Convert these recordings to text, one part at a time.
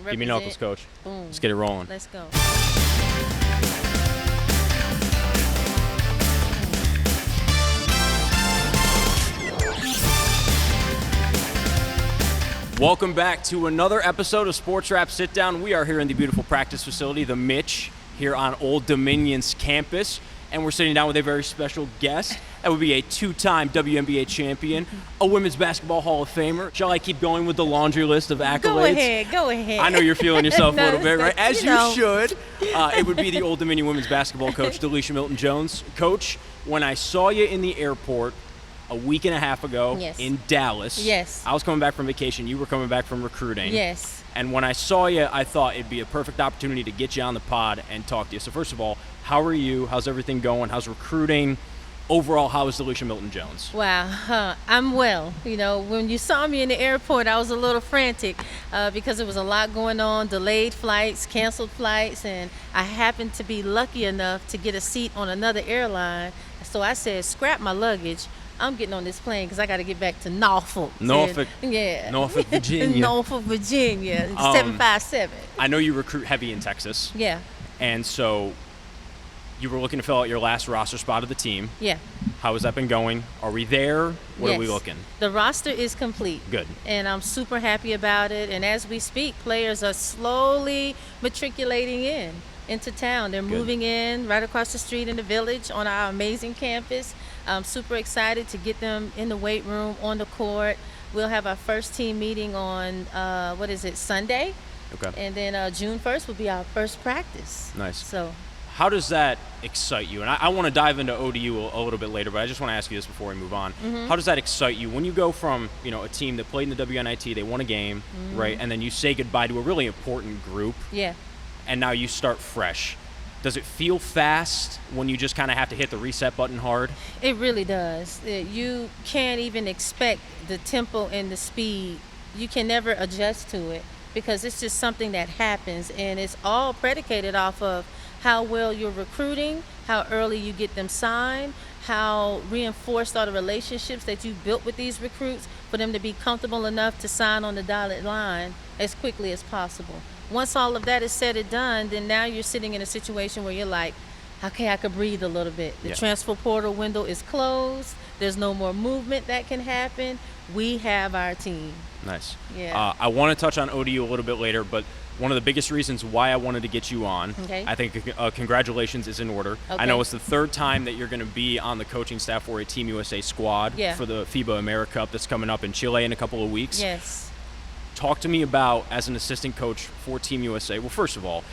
Give me knuckles, Coach. Boom. Let's get it rolling. Let's go. Welcome back to another episode of Sportswrap Sit Down. We are here in the beautiful practice facility, the Mitch, here on Old Dominion's campus. And we're sitting down with a very special guest. That would be a two-time WNBA champion, a women's basketball Hall of Famer. Shall I keep going with the laundry list of accolades? Go ahead. I know you're feeling yourself a little bit, right? As you know. should. It would be the Old Dominion women's basketball coach, Delisha Milton-Jones. Coach, when I saw you in the airport a week and a half ago in Dallas, I was coming back from vacation. You were coming back from recruiting. Yes. And when I saw you, I thought it'd be a perfect opportunity to get you on the pod and talk to you. So first of all, how are you? How's everything going? How's recruiting? Overall, how is Delisha Milton-Jones? Wow, I'm well. You know, when you saw me in the airport, I was a little frantic because there was a lot going on, delayed flights, canceled flights, and I happened to be lucky enough to get a seat on another airline. So I said, scrap my luggage. I'm getting on this plane because I got to get back to Norfolk. Norfolk, Virginia. Norfolk, Virginia, 757. I know you recruit heavy in Texas. Yeah. And so you were looking to fill out your last roster spot of the team. Yeah. How has that been going? Are we there? What are we looking? The roster is complete. Good. And I'm super happy about it. And as we speak, players are slowly matriculating into town. They're moving in right across the street in the village on our amazing campus. I'm super excited to get them in the weight room, on the court. We'll have our first team meeting on, Sunday. Okay. And then June 1st will be our first practice. Nice. So, how does that excite you? And I want to dive into ODU a little bit later, but I just want to ask you this before we move on. Mm-hmm. How does that excite you when you go from, a team that played in the WNIT, they won a game, right, and then you say goodbye to a really important group, and now you start fresh? Does it feel fast when you just kind of have to hit the reset button hard? It really does. You can't even expect the tempo and the speed. You can never adjust to it because it's just something that happens, and it's all predicated off of how well you're recruiting, how early you get them signed, how reinforced are the relationships that you built with these recruits for them to be comfortable enough to sign on the dotted line as quickly as possible. Once all of that is said and done, then now you're sitting in a situation where you're like, okay, I could breathe a little bit. The transfer portal window is closed. There's no more movement that can happen. We have our team. Nice. Yeah. I want to touch on ODU a little bit later, but one of the biggest reasons why I wanted to get you on, I think congratulations is in order. Okay. I know it's the third time that you're going to be on the coaching staff for a Team USA squad for the FIBA AmeriCup that's coming up in Chile in a couple of weeks. Yes. Talk to me about, as an assistant coach for Team USA, well, first of all,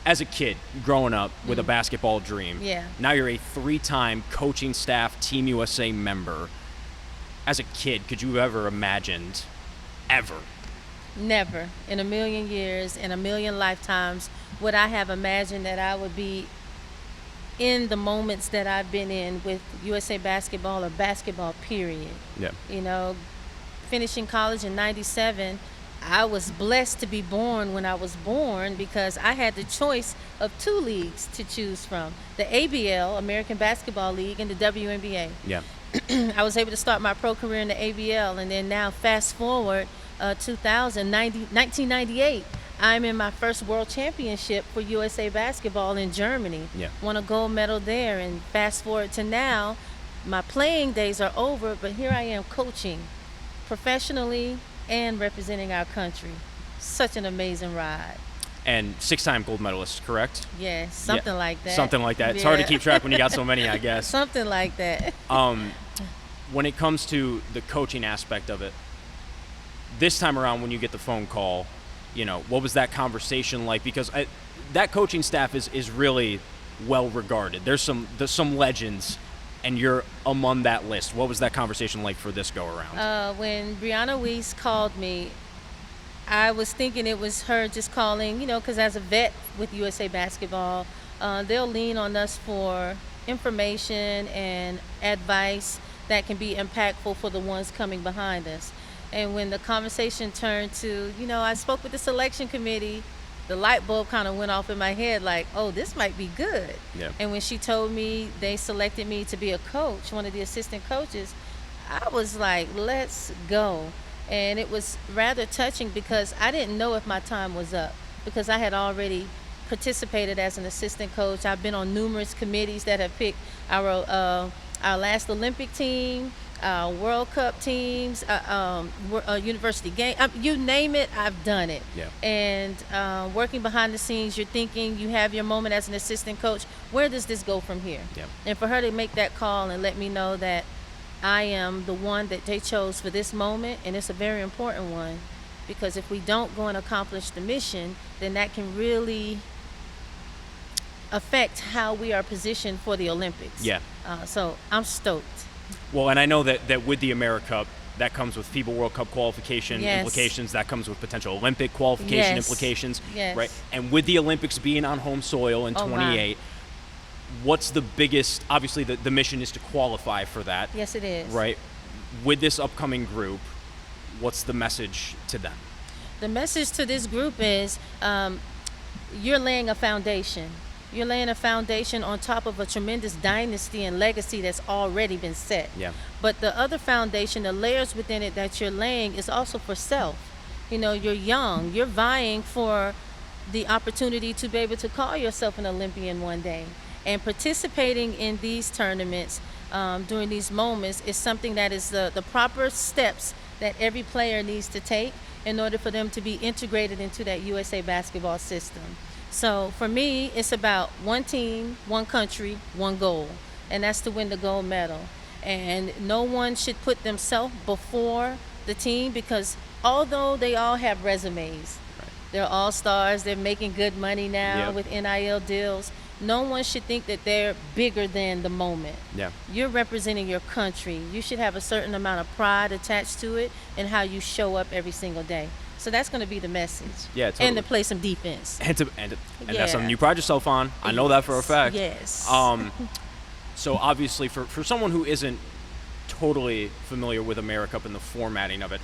as a kid growing up with a basketball dream, now you're a three-time coaching staff Team USA member. As a kid, could you have ever imagined, ever? Never in a million years, in a million lifetimes, would I have imagined that I would be in the moments that I've been in with USA basketball or basketball, period. Yeah. Finishing college in 97, I was blessed to be born when I was born because I had the choice of two leagues to choose from, the ABL, American Basketball League, and the WNBA. Yeah. I was able to start my pro career in the ABL, and then now fast forward 1998, I'm in my first world championship for USA Basketball in Germany. Won a gold medal there, and fast forward to now, my playing days are over, but here I am coaching professionally and representing our country. Such an amazing ride. And six-time gold medalist, correct? Yes, something like that. Something like that. It's hard to keep track when you got so many, I guess. Something like that. When it comes to the coaching aspect of it, this time around when you get the phone call, what was that conversation like? Because that coaching staff is really well regarded. There's some legends, and you're among that list. What was that conversation like for this go-around? When Brianna Weiss called me, I was thinking it was her just calling, because as a vet with USA Basketball, they'll lean on us for information and advice that can be impactful for the ones coming behind us. And when the conversation turned to, I spoke with the selection committee, the light bulb kind of went off in my head like, oh, this might be good. Yeah. And when she told me they selected me to be a coach, one of the assistant coaches, I was like, let's go. And it was rather touching because I didn't know if my time was up, because I had already participated as an assistant coach. I've been on numerous committees that have picked our last Olympic team, World Cup teams, university game. You name it, I've done it. Yeah. And working behind the scenes, you're thinking, you have your moment as an assistant coach. Where does this go from here? Yeah. And for her to make that call and let me know that I am the one that they chose for this moment, and it's a very important one, because if we don't go and accomplish the mission, then that can really affect how we are positioned for the Olympics. Yeah. So I'm stoked. Well, and I know that with the AmeriCup, that comes with FIBA World Cup qualification Yes. implications. That comes with potential Olympic qualification Yes. implications. Yes. Right. And with the Olympics being on home soil in Oh, my. 28, what's the biggest? Obviously, the mission is to qualify for that. Yes, it is. Right. With this upcoming group, what's the message to them? The message to this group is you're laying a foundation. You're laying a foundation on top of a tremendous dynasty and legacy that's already been set. Yeah. But the other foundation, the layers within it that you're laying, is also for self. You know, you're young. You're vying for the opportunity to be able to call yourself an Olympian one day. And participating in these tournaments during these moments is something that is the proper steps that every player needs to take in order for them to be integrated into that USA basketball system. So for me, it's about one team, one country, one goal, and that's to win the gold medal. And no one should put themselves before the team, because although they all have resumes, they're all stars, they're making good money now Yep. with NIL deals, no one should think that they're bigger than the moment. Yeah. You're representing your country. You should have a certain amount of pride attached to it and how you show up every single day. So that's going to be the message. Yeah, totally. And to play some defense. And Yeah. that's something you pride yourself on. I know that for a fact. Yes. So obviously, for someone who isn't totally familiar with AmeriCup and the formatting of it,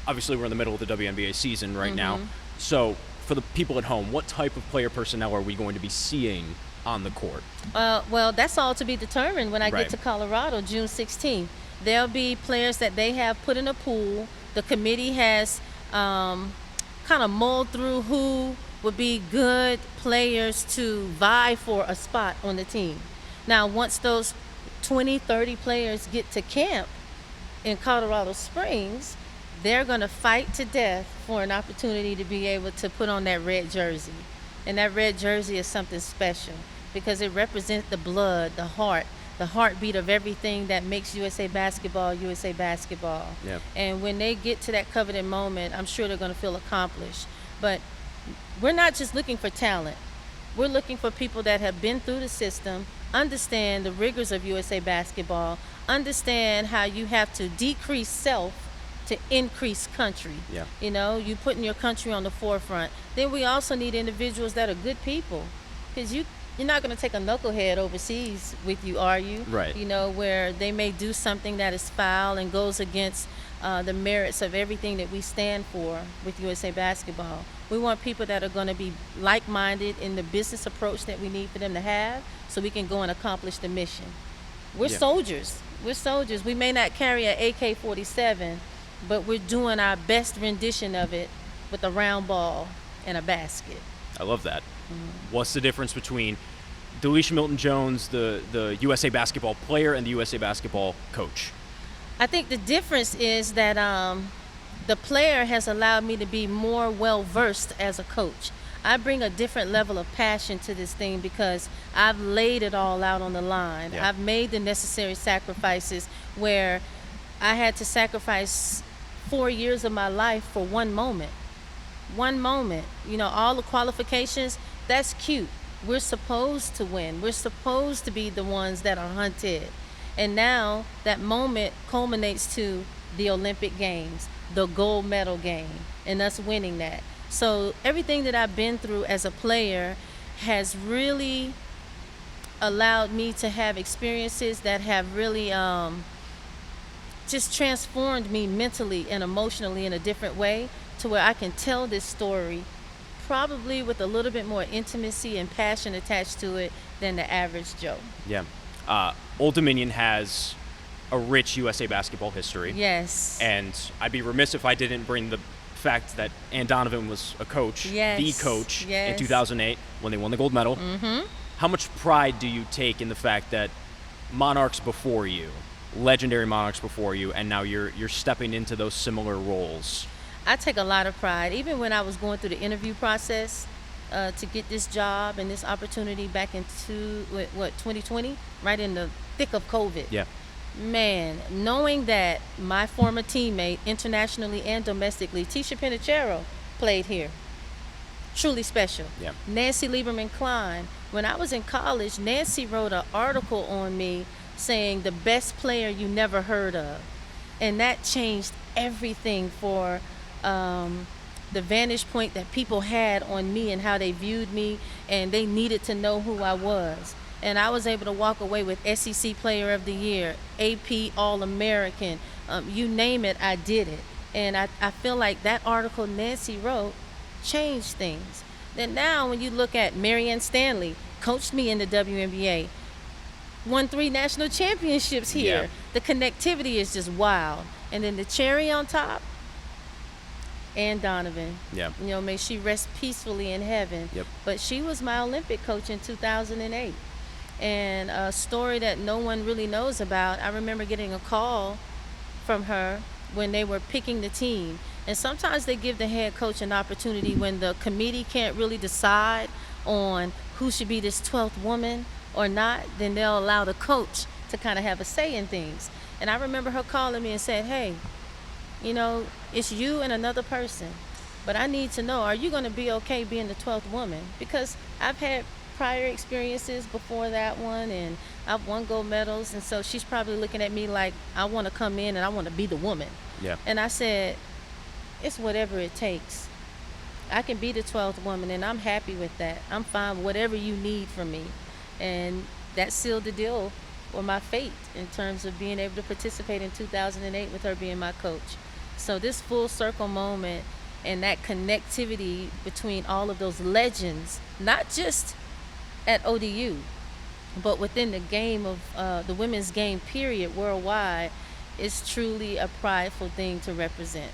obviously we're in the middle of the WNBA season right now. So for the people at home, what type of player personnel are we going to be seeing on the court? Well, that's all to be determined when I Right. get to Colorado, June 16th. There'll be players that they have put in a pool. The committee has kind of mulled through who would be good players to vie for a spot on the team. Now, once those 20, 30 players get to camp in Colorado Springs, they're going to fight to death for an opportunity to be able to put on that red jersey. And that red jersey is something special because it represents the blood, the heartbeat of everything that makes USA Basketball, USA Basketball. Yeah. And when they get to that coveted moment, I'm sure they're going to feel accomplished. But we're not just looking for talent. We're looking for people that have been through the system, understand the rigors of USA Basketball, understand how you have to decrease self to increase country. Yeah. You know, you putting your country on the forefront. Then we also need individuals that are good people, because you're not going to take a knucklehead overseas with you, are you? Right. You know, where they may do something that is foul and goes against the merits of everything that we stand for with USA Basketball. We want people that are going to be like-minded in the business approach that we need for them to have, so we can go and accomplish the mission. We're Yeah. soldiers. We're soldiers. We may not carry an AK-47, but we're doing our best rendition of it with a round ball and a basket. I love that. What's the difference between Delisha Milton-Jones, the USA Basketball player, and the USA Basketball coach? I think the difference is that the player has allowed me to be more well-versed as a coach. I bring a different level of passion to this thing because I've laid it all out on the line. Yeah. I've made the necessary sacrifices where I had to sacrifice 4 years of my life for one moment. One moment. You know, all the qualifications, that's cute. We're supposed to win. We're supposed to be the ones that are hunted. And now that moment culminates to the Olympic Games, the gold medal game, and us winning that. So everything that I've been through as a player has really allowed me to have experiences that have really just transformed me mentally and emotionally in a different way, to where I can tell this story probably with a little bit more intimacy and passion attached to it than the average Joe. Yeah. Old Dominion has a rich USA basketball history. Yes. And I'd be remiss if I didn't bring the fact that Ann Donovan was a coach, Yes. the coach, Yes. in 2008 when they won the gold medal. Mm-hmm. How much pride do you take in the fact that Monarchs before you, legendary Monarchs before you, and now you're stepping into those similar roles? I take a lot of pride. Even when I was going through the interview process to get this job and this opportunity back in 2020, right in the thick of COVID. Yeah. Man, knowing that my former teammate, internationally and domestically, Tisha Pinachero, played here. Truly special. Yeah. Nancy Lieberman Klein. When I was in college, Nancy wrote an article on me saying the best player you never heard of. And that changed everything for the vantage point that people had on me and how they viewed me, and they needed to know who I was. And I was able to walk away with SEC Player of the Year, AP All-American, you name it, I did it. And I feel like that article Nancy wrote changed things. Then now when you look at Marianne Stanley, coached me in the WNBA, won 3 national championships here. Yeah. The connectivity is just wild. And then the cherry on top, Ann Donovan. Yeah. You know, may she rest peacefully in heaven. Yep. But she was my Olympic coach in 2008. And a story that no one really knows about, I remember getting a call from her when they were picking the team. And sometimes they give the head coach an opportunity when the committee can't really decide on who should be this 12th woman or not, then they'll allow the coach to kind of have a say in things. And I remember her calling me and said, hey, you know, it's you and another person, but I need to know, are you going to be okay being the 12th woman? Because I've had prior experiences before that one, and I've won gold medals, and so she's probably looking at me like I want to come in and I want to be the woman. Yeah. And I said, it's whatever it takes. I can be the 12th woman, and I'm happy with that. I'm fine with whatever you need from me. And that sealed the deal for my fate in terms of being able to participate in 2008 with her being my coach. So this full circle moment and that connectivity between all of those legends, not just at ODU, but within the game of the women's game period worldwide, is truly a prideful thing to represent.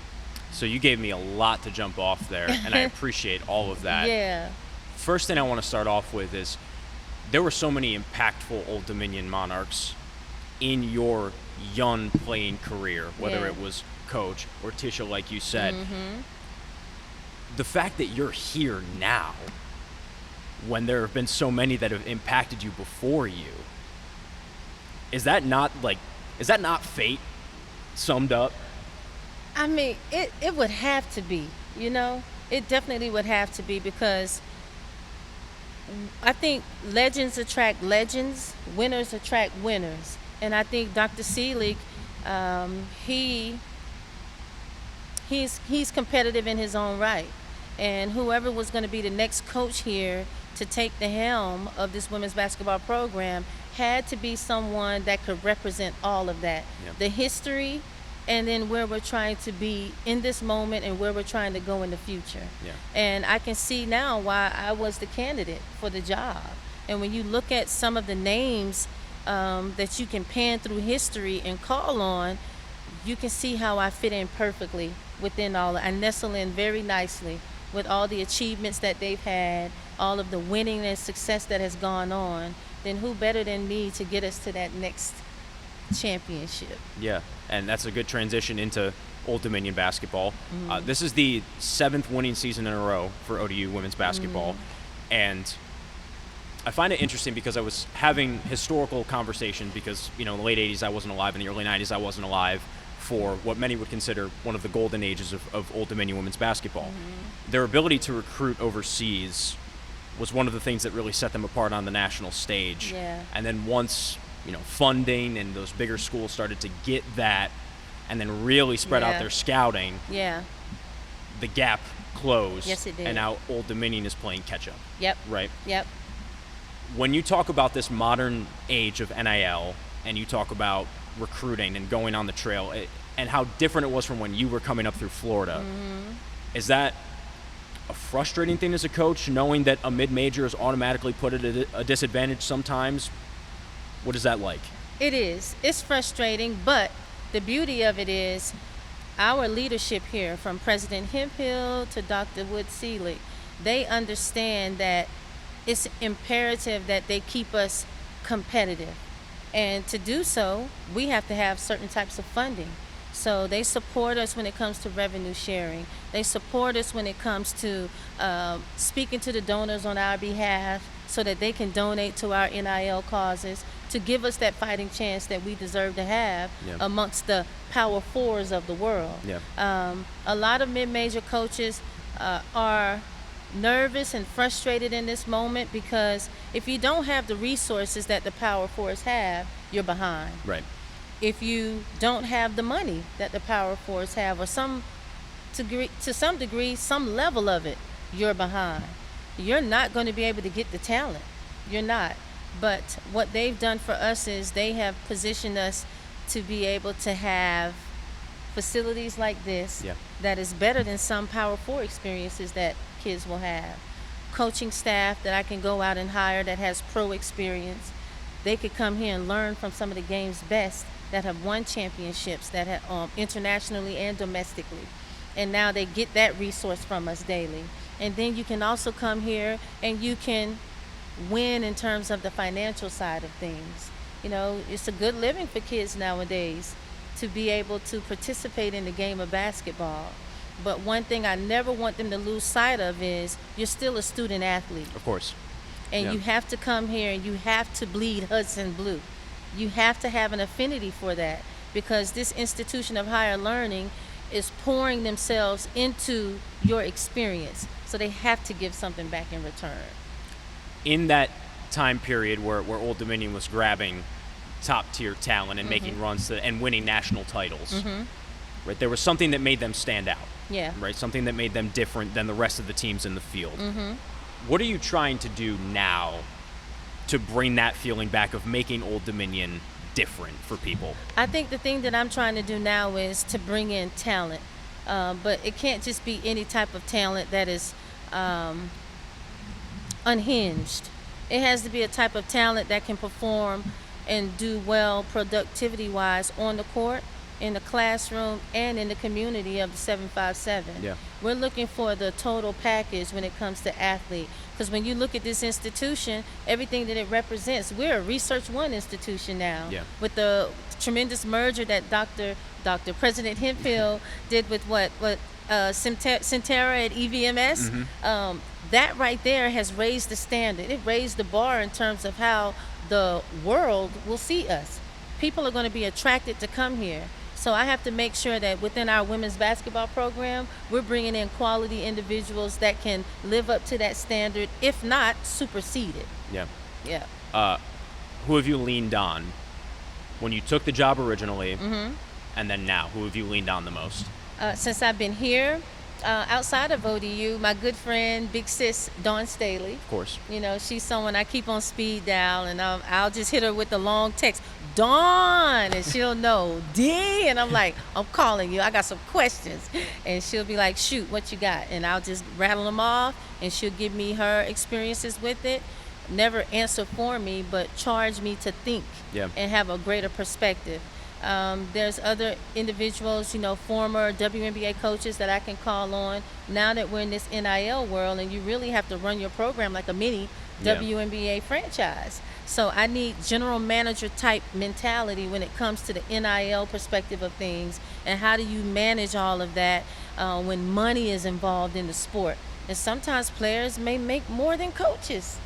So you gave me a lot to jump off there, and I appreciate all of that. Yeah. First thing I want to start off with is there were so many impactful Old Dominion Monarchs in your young playing career, whether Yeah. it was coach or Tisha, like you said. Mm-hmm. The fact that you're here now, when there have been so many that have impacted you before you, is that not fate summed up? I mean, it would have to be, you know? It definitely would have to be, because I think legends attract legends, winners attract winners. And I think Dr. Seelig, he's competitive in his own right. And whoever was going to be the next coach here to take the helm of this women's basketball program had to be someone that could represent all of that. Yep. The history, and then where we're trying to be in this moment and where we're trying to go in the future. Yeah. And I can see now why I was the candidate for the job. And when you look at some of the names that you can pan through history and call on, you can see how I fit in perfectly within all. I nestle in very nicely with all the achievements that they've had, all of the winning and success that has gone on. Then who better than me to get us to that next championship? Yeah, and that's a good transition into Old Dominion basketball. Mm-hmm. This is the 7th winning season in a row for ODU women's basketball. Mm-hmm. And I find it interesting because I was having historical conversation because, you know, in the late 80s I wasn't alive, in the early 90s I wasn't alive for what many would consider one of the golden ages of Old Dominion women's basketball. Mm-hmm. Their ability to recruit overseas was one of the things that really set them apart on the national stage. Yeah. And then once, you know, funding and those bigger schools started to get that and then really spread out Yeah. their scouting, Yeah. the gap closed. Yes, it did. And now Old Dominion is playing catch up. Yep. Right? Yep. When you talk about this modern age of NIL and you talk about recruiting and going on the trail and how different it was from when you were coming up through Florida, Mm-hmm. is that a frustrating thing as a coach, knowing that a mid-major is automatically put at a disadvantage sometimes? What is that like? It is. It's frustrating, but the beauty of it is our leadership here, from President Hemphill to Dr. Wood Seelig, they understand that it's imperative that they keep us competitive. And to do so, we have to have certain types of funding. So they support us when it comes to revenue sharing. They support us when it comes to speaking to the donors on our behalf so that they can donate to our NIL causes to give us that fighting chance that we deserve to have amongst the power fours of the world. A lot of mid-major coaches are nervous and frustrated in this moment because if you don't have the resources that the power fours have, you're behind. Right. If you don't have the money that the power fours have, or to some degree, some level of it, you're behind. You're not going to be able to get the talent. You're not. But what they've done for us is they have positioned us to be able to have facilities like this that is better than some Power 4 experiences that kids will have. Coaching staff that I can go out and hire that has pro experience. They could come here and learn from some of the game's best that have won championships that have internationally and domestically. And now they get that resource from us daily. And then you can also come here and you can win in terms of the financial side of things. You know, it's a good living for kids nowadays to be able to participate in the game of basketball. But one thing I never want them to lose sight of is you're still a student athlete. Of course. And you have to come here and you have to bleed Hudson blue. You have to have an affinity for that because this institution of higher learning is pouring themselves into your experience. So they have to give something back in return. In that time period where Old Dominion was grabbing top-tier talent and making runs and winning national titles, right, there was something that made them stand out. Right, something that made them different than the rest of the teams in the field. What are you trying to do now to bring that feeling back of making Old Dominion different for people? I think the thing that I'm trying to do now is to bring in talent. But it can't just be any type of talent that is unhinged. It has to be a type of talent that can perform and do well productivity-wise on the court, in the classroom, and in the community of the 757. We're looking for the total package when it comes to athlete. Because when you look at this institution, everything that it represents, we're a Research One institution now. With the tremendous merger that President Hemphill did with Centera at EVMS, that right there has raised the standard. It raised the bar in terms of how the world will see us. People are going to be attracted to come here. So I have to make sure that within our women's basketball program, we're bringing in quality individuals that can live up to that standard, if not supersede it. Who have you leaned on when you took the job originally, and then now? Who have you leaned on the most? Since I've been here, outside of ODU, my good friend, big sis, Dawn Staley. Of course. You know, she's someone I keep on speed dial, and I'll just hit her with the long text, Dawn, and she'll know, D, and I'm like, I'm calling you, I got some questions. And she'll be like, shoot, what you got? And I'll just rattle them off, and she'll give me her experiences with it. Never answer for me, but charge me to think and have a greater perspective. There's other individuals, former WNBA coaches that I can call on now that we're in this NIL world and you really have to run your program like a mini WNBA franchise. So I need general manager type mentality when it comes to the NIL perspective of things and how do you manage all of that when money is involved in the sport. And sometimes players may make more than coaches.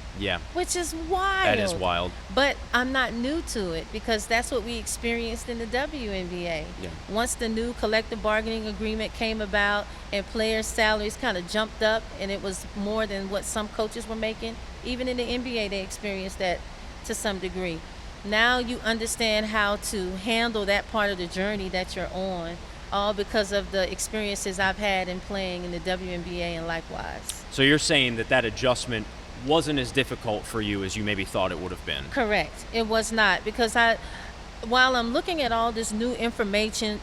Which is wild. That is wild. But I'm not new to it because that's what we experienced in the WNBA. Once the new collective bargaining agreement came about and players' salaries kind of jumped up and it was more than what some coaches were making, even in the NBA they experienced that to some degree. Now you understand how to handle that part of the journey that you're on, all because of the experiences I've had in playing in the WNBA and likewise. So you're saying that adjustment wasn't as difficult for you as you maybe thought it would have been? Correct. It was not, because while I'm looking at all this new information,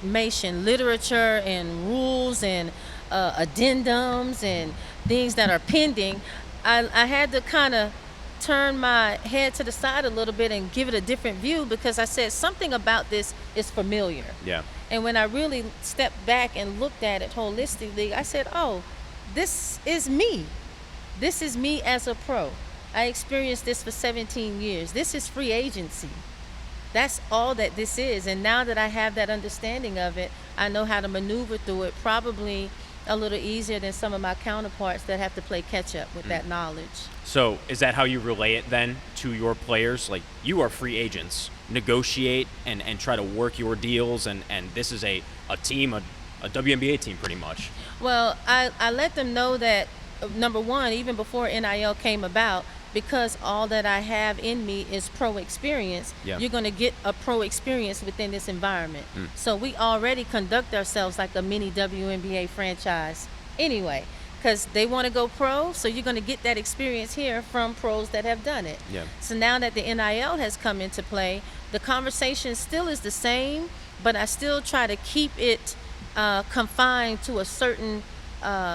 literature and rules and addendums and things that are pending, I had to kind of turn my head to the side a little bit and give it a different view, because I said something about this is familiar. Yeah. And when I really stepped back and looked at it holistically, I said, oh, this is me. This is me as a pro. I experienced this for 17 years. This is free agency. That's all that this is. And now that I have that understanding of it, I know how to maneuver through it probably a little easier than some of my counterparts that have to play catch up with that knowledge. So is that how you relay it then to your players? Like, you are free agents, negotiate and try to work your deals, and this is a team, a WNBA team pretty much. Well, I let them know that, number one, even before NIL came about, because all that I have in me is pro experience, Yeah. you're going to get a pro experience within this environment. So we already conduct ourselves like a mini WNBA franchise anyway, because they want to go pro, so you're going to get that experience here from pros that have done it. Yeah. So now that the NIL has come into play, the conversation still is the same, but I still try to keep it confined to a certain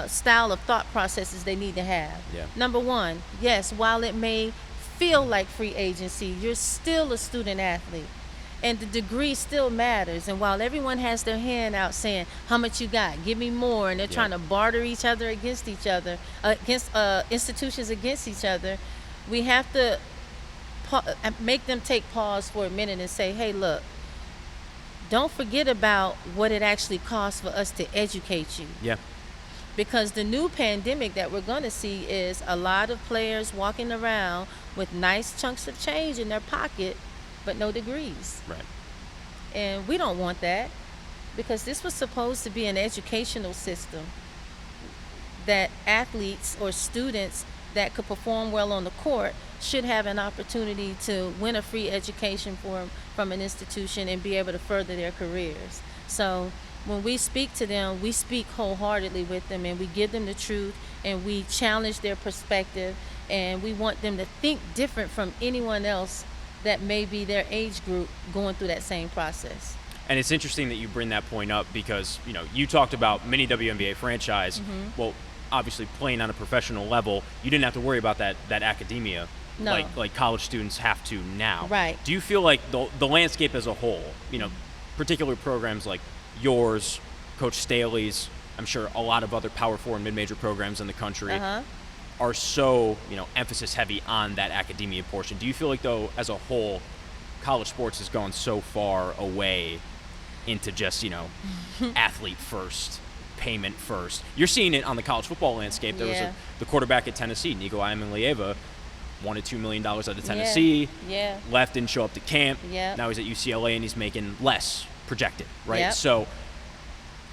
style of thought processes they need to have. Yeah. Number one, yes, while it may feel like free agency, you're still a student athlete, and the degree still matters. And while everyone has their hand out saying, how much you got, give me more, and they're trying to barter each other against each other, against institutions against each other, we have to make them take pause for a minute and say, hey, look, don't forget about what it actually costs for us to educate you. Yeah. Because the new pandemic that we're going to see is a lot of players walking around with nice chunks of change in their pocket, but no degrees. Right. And we don't want that, because this was supposed to be an educational system that athletes or students that could perform well on the court should have an opportunity to win a free education from an institution and be able to further their careers. So when we speak to them, we speak wholeheartedly with them, and we give them the truth, and we challenge their perspective, and we want them to think different from anyone else that may be their age group going through that same process. And it's interesting that you bring that point up, because, you talked about mini WNBA franchise. Well, obviously playing on a professional level, you didn't have to worry about that academia. No. Like college students have to now. Right. Do you feel like the landscape as a whole, particular programs like yours, Coach Staley's, I'm sure a lot of other Power 4 and mid-major programs in the country are so, emphasis heavy on that academia portion. Do you feel like, though, as a whole, college sports has gone so far away into just, athlete first, payment first? You're seeing it on the college football landscape. There was the quarterback at Tennessee, Nico Iamaleava, wanted $2 million out of Tennessee, left, didn't show up to camp. Now he's at UCLA and he's making less projected, right? So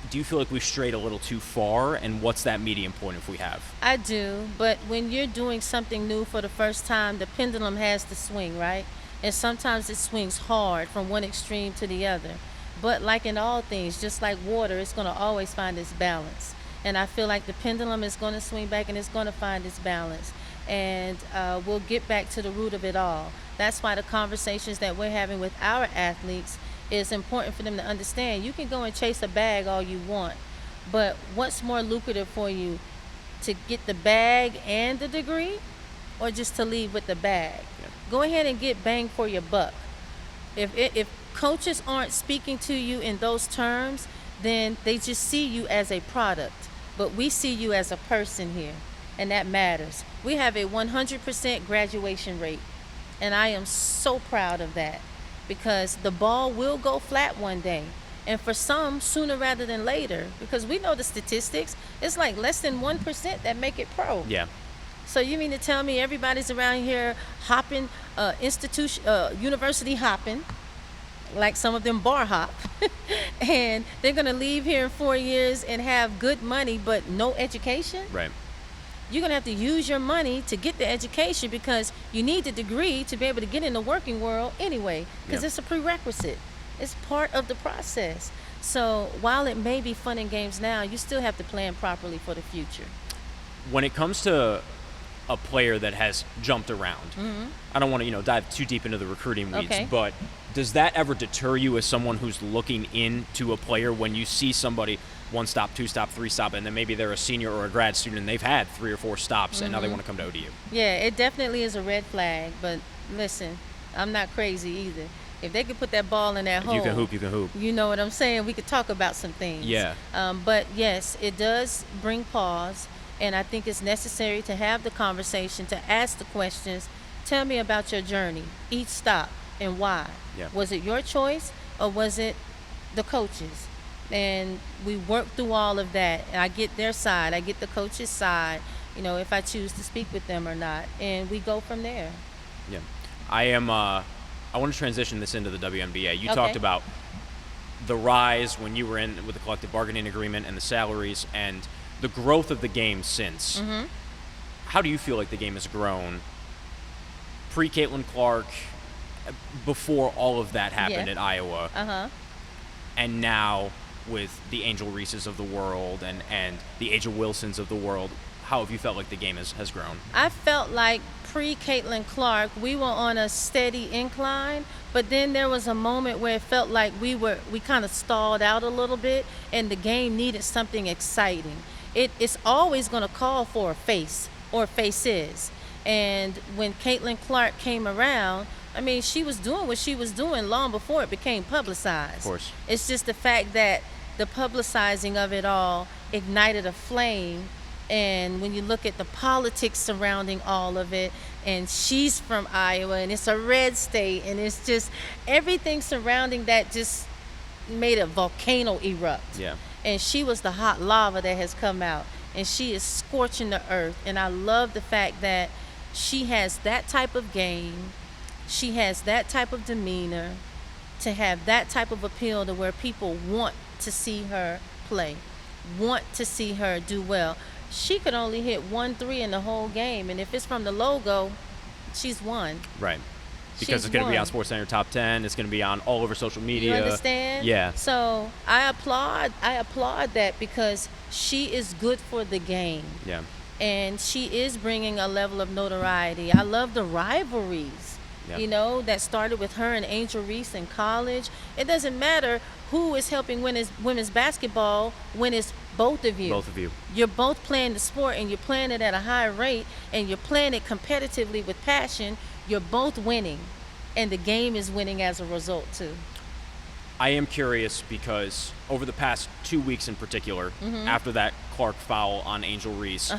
do you feel like we've strayed a little too far, and what's that medium point if we have? I do, but when you're doing something new for the first time, the pendulum has to swing, right? And sometimes it swings hard from one extreme to the other. But like in all things, just like water, it's going to always find its balance. And I feel like the pendulum is going to swing back, and it's going to find its balance. And we'll get back to the root of it all. That's why the conversations that we're having with our athletes is important for them to understand. You can go and chase a bag all you want, but what's more lucrative for you, to get the bag and the degree, or just to leave with the bag? Go ahead and get bang for your buck. If coaches aren't speaking to you in those terms, then they just see you as a product. But we see you as a person here, and that matters. We have a 100% graduation rate, and I am so proud of that, because the ball will go flat one day. And for some, sooner rather than later, because we know the statistics, it's like less than 1% that make it pro. Yeah. So you mean to tell me everybody's around here hopping, university hopping, like some of them bar hop, and they're going to leave here in 4 years and have good money but no education? Right. You're going to have to use your money to get the education, because you need the degree to be able to get in the working world anyway, because it's a prerequisite. It's part of the process. So while it may be fun and games now, you still have to plan properly for the future. When it comes to a player that has jumped around, I don't want to dive too deep into the recruiting weeds, but does that ever deter you as someone who's looking into a player, when you see somebody, one stop, two stop, three stop, and then maybe they're a senior or a grad student and they've had 3 or 4 stops and now they want to come to ODU. Yeah, it definitely is a red flag. But listen, I'm not crazy either. If they could put that ball in that hole, You can hoop, you can hoop. you know what I'm saying? We could talk about some things. Yeah. But yes, it does bring pause, and I think it's necessary to have the conversation, to ask the questions. Tell me about your journey, each stop, and why. Yeah. Was it your choice or was it the coaches? And we work through all of that. And I get their side, I get the coach's side, you know, if I choose to speak with them or not, and we go from there. Yeah. I want to transition this into the WNBA. You Okay. talked about the rise when you were in with the collective bargaining agreement and the salaries and the growth of the game since. Mm-hmm. How do you feel like the game has grown pre-Caitlin Clark, before all of that happened Yeah. at Iowa, Uh-huh. and now with the Angel Reeses of the world and the Aja Wilsons of the world? How have you felt like the game has grown? I felt like pre-Caitlin Clark, we were on a steady incline, but then there was a moment where it felt like we kind of stalled out a little bit, and the game needed something exciting. It's always going to call for a face or faces. And when Caitlin Clark came around, I mean, she was doing what she was doing long before it became publicized. Of course. It's just the fact that the publicizing of it all ignited a flame. And when you look at the politics surrounding all of it, and she's from Iowa, and it's a red state, and it's just everything surrounding that just made a volcano erupt. Yeah. And she was the hot lava that has come out, and she is scorching the earth. And I love the fact that she has that type of game, she has that type of demeanor, to have that type of appeal to where people want to see her play, want to see her do well. She could only hit 1 3 in the whole game, and if it's from the logo, she's won. Right. Because She's it's going to be won. on SportsCenter Top 10. It's going to be on all over social You media. understand? Yeah. So I applaud that, because she is good for the game. Yeah. And she is bringing a level of notoriety. I love the rivalries, Yeah. you know, that started with her and Angel Reese in college. It doesn't matter who is helping women's basketball when it's both of you. Both of you. You're both playing the sport, and you're playing it at a high rate, and you're playing it competitively with passion. You're both winning, and the game is winning as a result too. I am curious because over the past 2 weeks in particular, after that Clark foul on Angel Reese,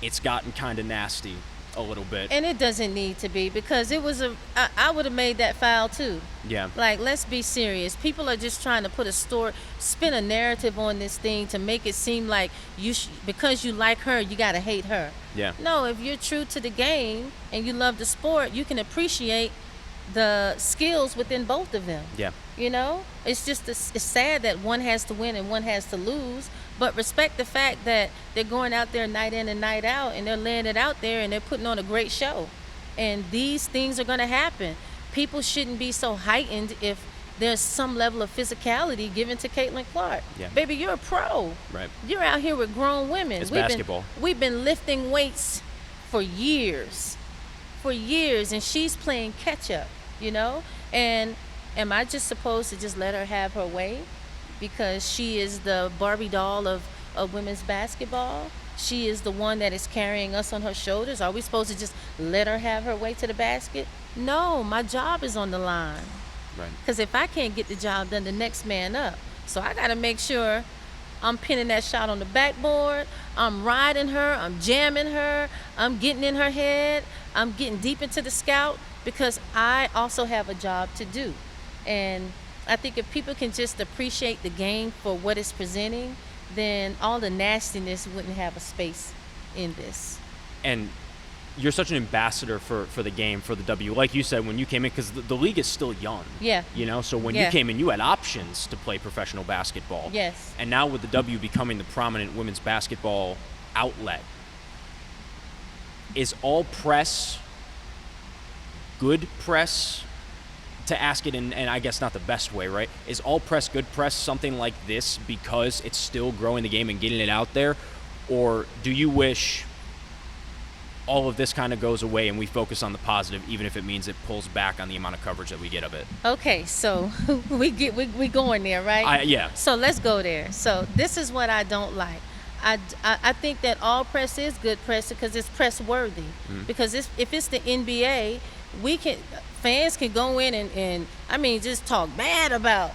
it's gotten kind of nasty a little bit. And it doesn't need to be, because it was I would have made that foul too. Yeah. Like, let's be serious. People are just trying to put spin a narrative on this thing to make it seem like because you like her, you gotta hate her. Yeah. No, if you're true to the game and you love the sport, you can appreciate the skills within both of them. Yeah. You know, it's just it's sad that one has to win and one has to lose, but respect the fact that they're going out there night in and night out, and they're laying it out there, and they're putting on a great show. And these things are going to happen. People shouldn't be so heightened if there's some level of physicality given to Caitlin Clark. Yeah. Baby, you're a pro. Right. You're out here with grown women. It's basketball. We've been lifting weights for years, and she's playing catch up, you know? And am I just supposed to just let her have her way because she is the Barbie doll of women's basketball? She is the one that is carrying us on her shoulders. Are we supposed to just let her have her way to the basket? No, my job is on the line. Right. Because if I can't get the job done, the next man up. So I got to make sure I'm pinning that shot on the backboard. I'm riding her. I'm jamming her. I'm getting in her head. I'm getting deep into the scout, because I also have a job to do. And I think if people can just appreciate the game for what it's presenting, then all the nastiness wouldn't have a space in this. And you're such an ambassador for the game, for the W. Like you said, when you came in, because the league is still young. Yeah. You know, so when Yeah. you came in, you had options to play professional basketball. Yes. And now with the W becoming the prominent women's basketball outlet, is all press good press? To ask it in, and I guess not the best way, right? Is all press good press, something like this, because it's still growing the game and getting it out there? Or do you wish all of this kind of goes away and we focus on the positive, even if it means it pulls back on the amount of coverage that we get of it. Okay, so we going there, right? Yeah. So let's go there. So this is what I don't like. I think that all press is good press because it's press worthy. Mm-hmm. Because if it's the NBA, fans can go in and I mean just talk bad about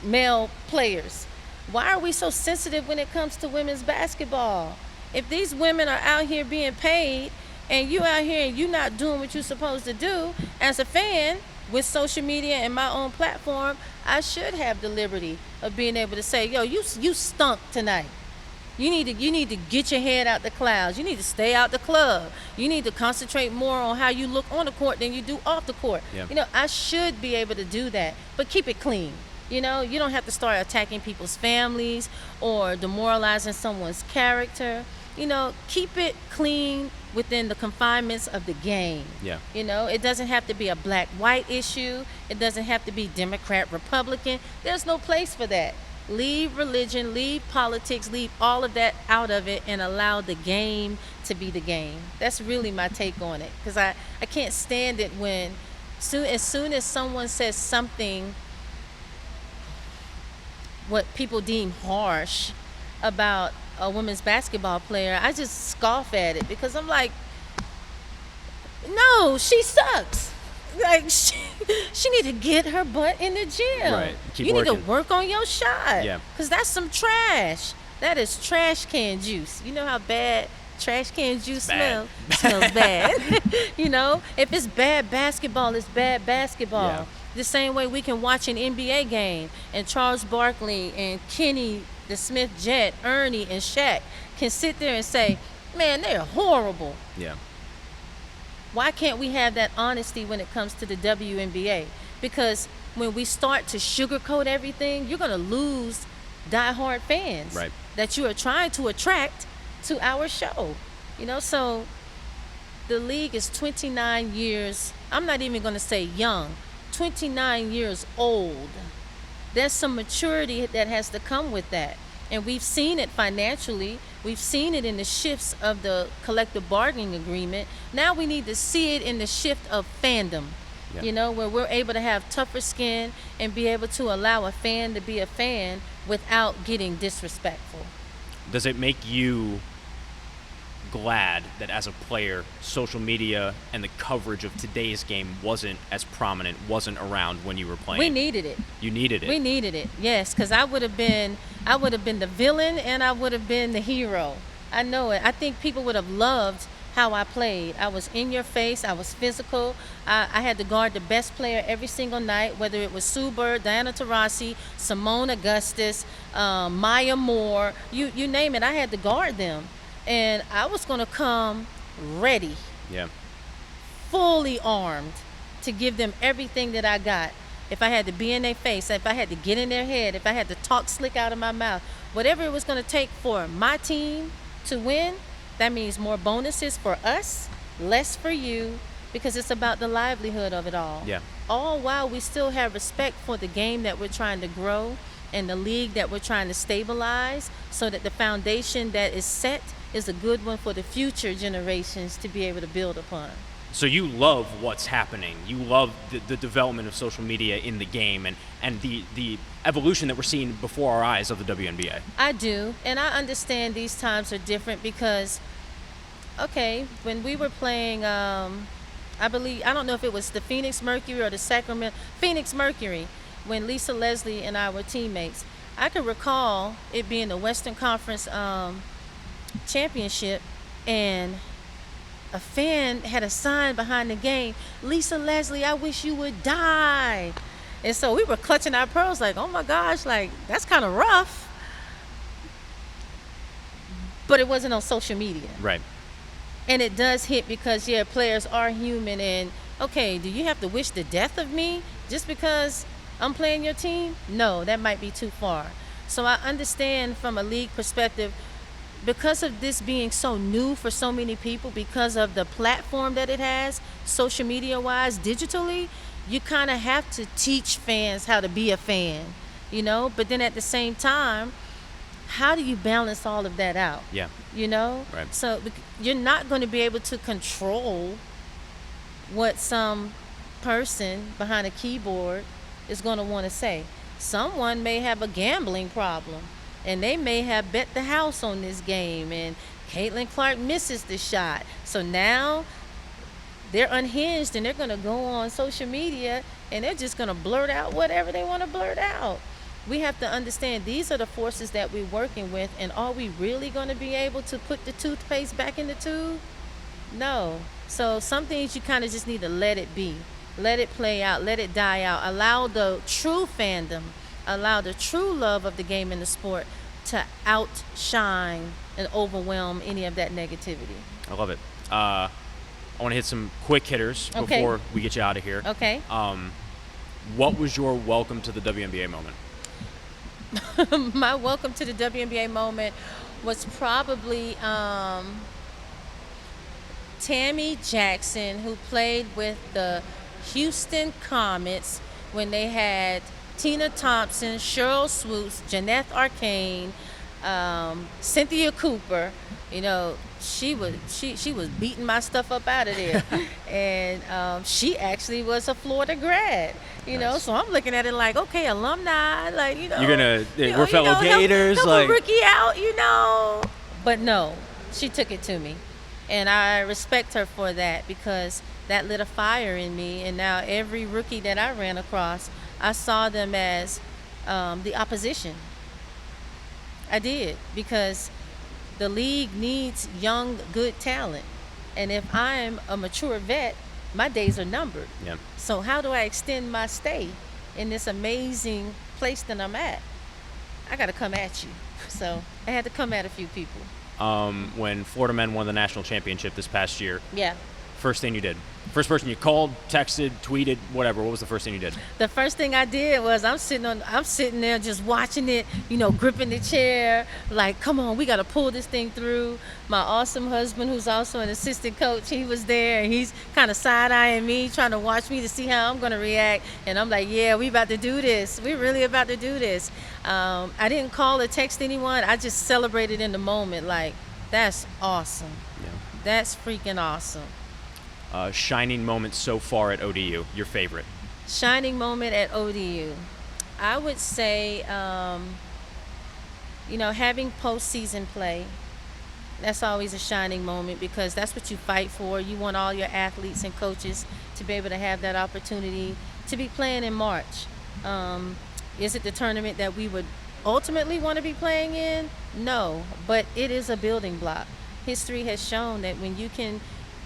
male players. Why are we so sensitive when it comes to women's basketball? If these women are out here being paid and you out here and you not doing what you're supposed to do, as a fan with social media and my own platform, I should have the liberty of being able to say, yo, you stunk tonight. You need to get your head out the clouds. You need to stay out the club. You need to concentrate more on how you look on the court than you do off the court. Yeah. You know, I should be able to do that, but keep it clean. You know, you don't have to start attacking people's families or demoralizing someone's character. You know, keep it clean within the confinements of the game. Yeah. You know, it doesn't have to be a black-white issue. It doesn't have to be Democrat, Republican. There's no place for that. Leave religion, leave politics, leave all of that out of it and allow the game to be the game. That's really my take on it. Because I can't stand it when as soon as someone says something what people deem harsh about a women's basketball player, I just scoff at it because I'm like, no, she sucks. Like she need to get her butt in the gym. Right. Keep you working. need to work on your shot. Yeah. Because that's some trash. That is trash can juice. You know how bad trash can juice smells? Smells bad. You know, if it's bad basketball, it's bad basketball. Yeah. The same way we can watch an NBA game and Charles Barkley and Kenny, the Smith Jet, Ernie, and Shaq can sit there and say, man, they're horrible. Yeah. Why can't we have that honesty when it comes to the WNBA? Because when we start to sugarcoat everything, you're going to lose diehard fans that you are trying to attract to our show. You know, so the league is 29 years, I'm not even going to say young, 29 years old. There's some maturity that has to come with that. And we've seen it financially. We've seen it in the shifts of the collective bargaining agreement. Now we need to see it in the shift of fandom, you know, where we're able to have tougher skin and be able to allow a fan to be a fan without getting disrespectful. Does it make you glad that as a player, social media and the coverage of today's game wasn't as prominent, wasn't around when you were playing? We needed it. You needed it. We needed it, yes, because I would have been the villain and I would have been the hero. I know it. I think people would have loved how I played. I was in your face. I was physical. I had to guard the best player every single night, whether it was Sue Bird, Diana Taurasi, Simone Augustus, Maya Moore, you name it. I had to guard them. And I was going to come ready, fully armed to give them everything that I got. If I had to be in their face, if I had to get in their head, if I had to talk slick out of my mouth, whatever it was going to take for my team to win, that means more bonuses for us, less for you, because it's about the livelihood of it all. Yeah. All while we still have respect for the game that we're trying to grow and the league that we're trying to stabilize so that the foundation that is set is a good one for the future generations to be able to build upon. So you love what's happening. You love the development of social media in the game and the evolution that we're seeing before our eyes of the WNBA. I do, and I understand these times are different because, okay, when we were playing, I don't know if it was the Phoenix Mercury or the Phoenix Mercury, when Lisa Leslie and I were teammates, I can recall it being the Western Conference championship, and a fan had a sign behind the game, Lisa Leslie, I wish you would die. And so we were clutching our pearls like, oh my gosh, like that's kind of rough. But it wasn't on social media. Right. And it does hit because, players are human. And, okay, do you have to wish the death of me just because I'm playing your team? No, that might be too far. So I understand from a league perspective, because of this being so new for so many people, because of the platform that it has, social media-wise, digitally, you kind of have to teach fans how to be a fan, you know? But then at the same time, how do you balance all of that out? Yeah. You know? Right. So you're not going to be able to control what some person behind a keyboard is going to want to say. Someone may have a gambling problem, and they may have bet the house on this game, and Caitlin Clark misses the shot. So now they're unhinged, and they're going to go on social media, and they're just going to blurt out whatever they want to blurt out. We have to understand these are the forces that we're working with, and are we really going to be able to put the toothpaste back in the tube? No. So some things you kind of just need to let it be. Let it play out. Let it die out. Allow the true fandom, allow the true love of the game and the sport to outshine and overwhelm any of that negativity. I love it. I want to hit some quick hitters Okay. before we get you out of here. Okay. What was your welcome to the WNBA moment? My welcome to the WNBA moment was probably Tammy Jackson, who played with the Houston Comets when they had Tina Thompson, Cheryl Swoops, Janeth Arcane, Cynthia Cooper. You know, she was beating my stuff up out of there. And she actually was a Florida grad. You know, Nice. so I'm looking at it like, okay, alumni, like, you know. You're gonna we're fellow Gators, help like a rookie out, you know. But no, she took it to me. And I respect her for that, because that lit a fire in me. And now every rookie that I ran across, I saw them as the opposition. I did, because the league needs young, good talent. And if I'm a mature vet, my days are numbered. yeah. So how do I extend my stay in this amazing place that I'm at? I got to come at you. So I had to come at a few people. When Florida men won the national championship this past year, Yeah. first thing you did? First person you called, texted, tweeted, whatever. What was the first thing you did? The first thing I did was I'm sitting there just watching it, you know, gripping the chair, like, come on, we got to pull this thing through. My awesome husband, who's also an assistant coach, he was there, and he's kind of side-eyeing me, trying to watch me to see how I'm going to react. And I'm like, yeah, we about to do this. We really about to do this. I didn't call or text anyone. I just celebrated in the moment, like, that's awesome. Yeah. That's freaking awesome. Shining moment so far at ODU, your favorite? Shining moment at ODU. I would say, you know, having postseason play. That's always a shining moment, because that's what you fight for. You want all your athletes and coaches to be able to have that opportunity to be playing in March. Is it the tournament that we would ultimately want to be playing in? No, but it is a building block. History has shown that when you can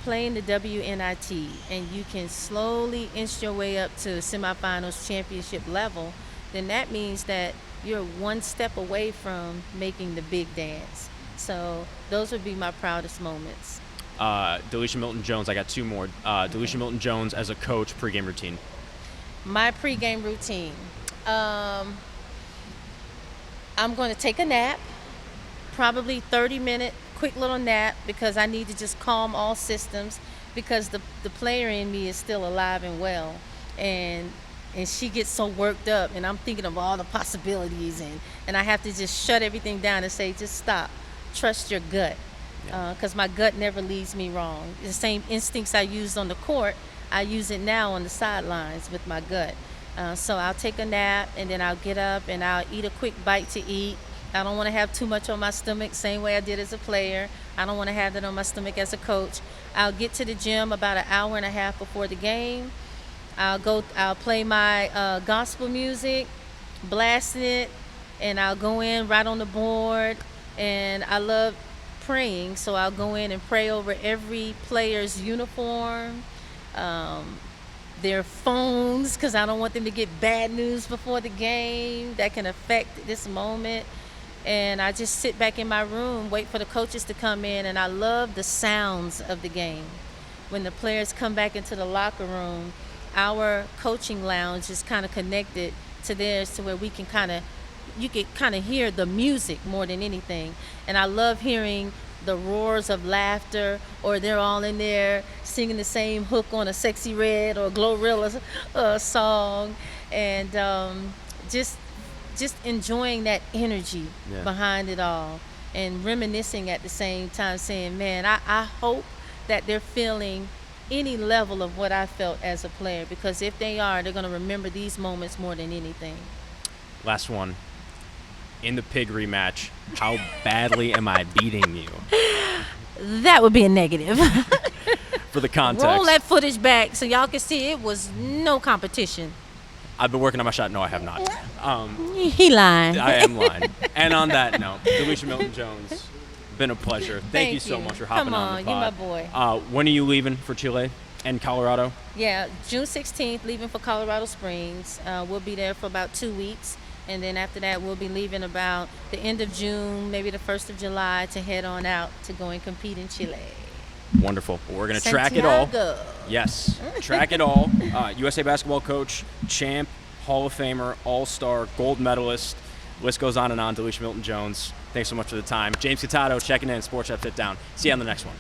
play in the WNIT and you can slowly inch your way up to semifinals, championship level, then that means that you're one step away from making the big dance. So those would be my proudest moments. Delisha Milton-Jones, I got two more. Delisha Milton-Jones as a coach, pregame routine. My pregame routine. I'm going to take a nap, probably 30-minute quick little nap, because I need to just calm all systems, because the player in me is still alive and well, and she gets so worked up, and I'm thinking of all the possibilities, and I have to just shut everything down and say, just stop, trust your gut, because my gut never leads me wrong. The same instincts I used on the court, I use it now on the sidelines with my gut. So I'll take a nap, and then I'll get up and I'll eat a quick bite to eat. I don't want to have too much on my stomach, same way I did as a player. I don't want to have that on my stomach as a coach. I'll get to the gym about an hour and a half before the game. I'll play my gospel music, blasting it, and I'll go in right on the board. And I love praying, so I'll go in and pray over every player's uniform, their phones, because I don't want them to get bad news before the game that can affect this moment. And I just sit back in my room, wait for the coaches to come in, and I love the sounds of the game. When the players come back into the locker room, our coaching lounge is kind of connected to theirs, to where you can kind of hear the music more than anything. And I love hearing the roars of laughter, or they're all in there singing the same hook on a Sexy Red or Glorilla song, and just just enjoying that energy Yeah. behind it all and reminiscing at the same time, saying, man, I hope that they're feeling any level of what I felt as a player, because if they are, they're going to remember these moments more than anything. Last one. In the pig rematch, how badly am I beating you? That would be a negative. For the context. Roll that footage back so y'all can see it was no competition. I've been working on my shot. No, I have not. He lying. I am lying. And on that note, Delisha Milton-Jones, been a pleasure. Thank you so much for hopping Come on the on, pod. you my boy. When are you leaving for Chile and Colorado? Yeah, June 16th, leaving for Colorado Springs. We'll be there for about 2 weeks. And then after that, we'll be leaving about the end of June, maybe the 1st of July, to head on out to go and compete in Chile. Wonderful. Well, we're going to track it all. Santiago. Yes, track it all. USA basketball coach, champ, Hall of Famer, All-Star, gold medalist. List goes on and on. Delisha Milton-Jones. Thanks so much for the time. James Catato checking in. Sportswrap Fit Down. See you on the next one.